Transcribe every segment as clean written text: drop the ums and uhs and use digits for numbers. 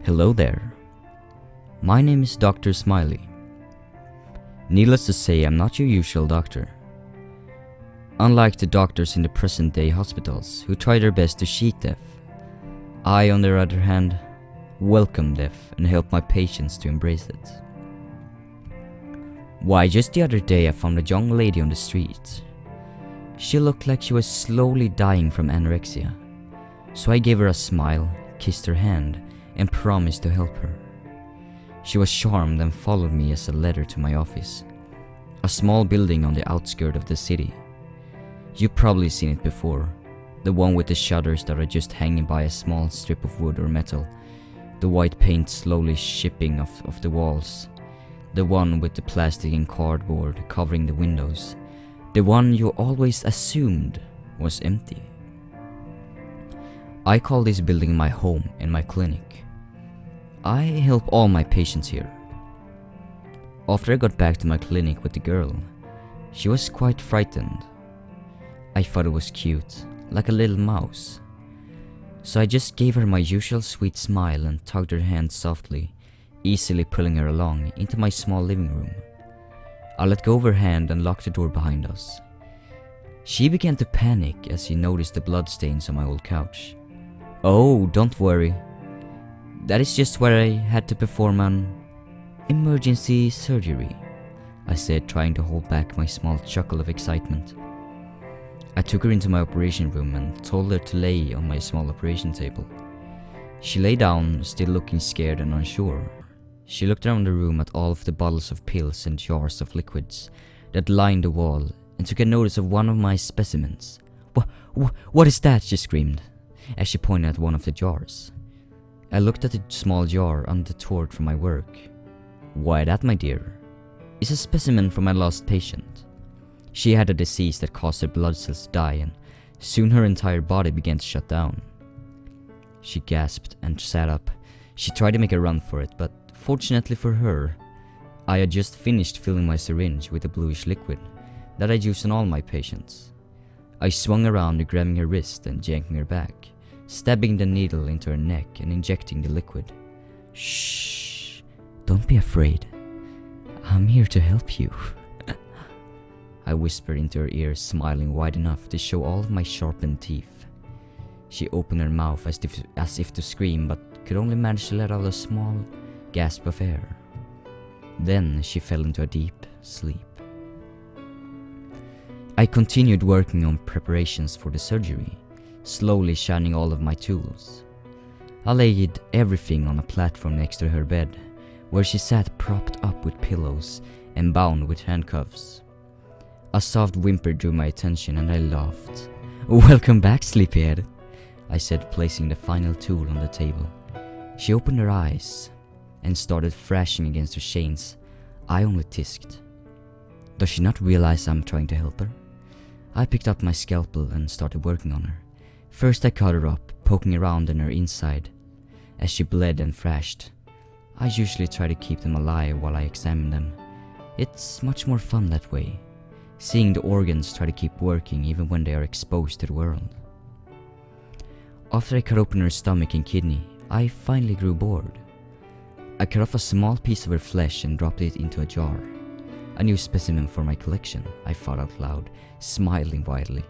Hello there. My name is Dr. Smiley. Needless to say, I'm not your usual doctor. Unlike the doctors in the present-day hospitals who try their best to cheat death, I, on the other hand, welcome death and help my patients to embrace it. Why, just the other day I found a young lady on the street. She looked like she was slowly dying from anorexia, so I gave her a smile, kissed her hand, and promised to help her. She was charmed and followed me as a letter to my office, a small building on the outskirts of the city. You've probably seen it before, the one with the shutters that are just hanging by a small strip of wood or metal, the white paint slowly chipping off the walls, the one with the plastic and cardboard covering the windows, the one you always assumed was empty. I call this building my home and my clinic. I help all my patients here. After I got back to my clinic with the girl, she was quite frightened. I thought it was cute, like a little mouse. So I just gave her my usual sweet smile and tugged her hand softly, easily pulling her along into my small living room. I let go of her hand and locked the door behind us. She began to panic as she noticed the bloodstains on my old couch. "Oh, don't worry. That is just where I had to perform an emergency surgery," I said, trying to hold back my small chuckle of excitement. I took her into my operation room and told her to lay on my small operation table. She lay down, still looking scared and unsure. She looked around the room at all of the bottles of pills and jars of liquids that lined the wall and took a notice of one of my specimens. What is that?" she screamed, as she pointed at one of the jars. I looked at the small jar untouched from my work. "Why, that, my dear, is a specimen from my last patient. She had a disease that caused her blood cells to die, and soon her entire body began to shut down." She gasped and sat up. She tried to make a run for it, but fortunately for her, I had just finished filling my syringe with a bluish liquid that I use on all my patients. I swung around, grabbing her wrist and yanking her back, stabbing the needle into her neck and injecting the liquid. "Shh, don't be afraid. I'm here to help you," I whispered into her ear, smiling wide enough to show all of my sharpened teeth. She opened her mouth as if to scream, but could only manage to let out a small gasp of air. Then she fell into a deep sleep. I continued working on preparations for the surgery, slowly shining all of my tools. I laid everything on a platform next to her bed, where she sat propped up with pillows and bound with handcuffs. A soft whimper drew my attention and I laughed. "Welcome back, sleepyhead," I said, placing the final tool on the table. She opened her eyes and started thrashing against her chains. I only tisked. Does she not realize I'm trying to help her? I picked up my scalpel and started working on her. First I cut her up, poking around in her inside. As she bled and thrashed, I usually try to keep them alive while I examine them. It's much more fun that way, seeing the organs try to keep working even when they are exposed to the world. After I cut open her stomach and kidney, I finally grew bored. I cut off a small piece of her flesh and dropped it into a jar. A new specimen for my collection, I thought out loud, smiling widely.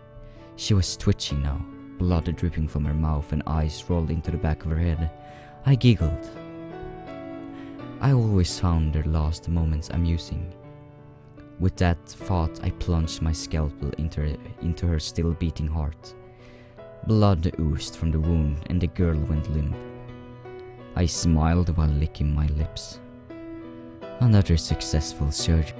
She was twitching now, blood dripping from her mouth and eyes rolled into the back of her head. I giggled. I always found their last moments amusing. With that thought, I plunged my scalpel into her still beating heart. Blood oozed from the wound and the girl went limp. I smiled while licking my lips. Another successful surgery.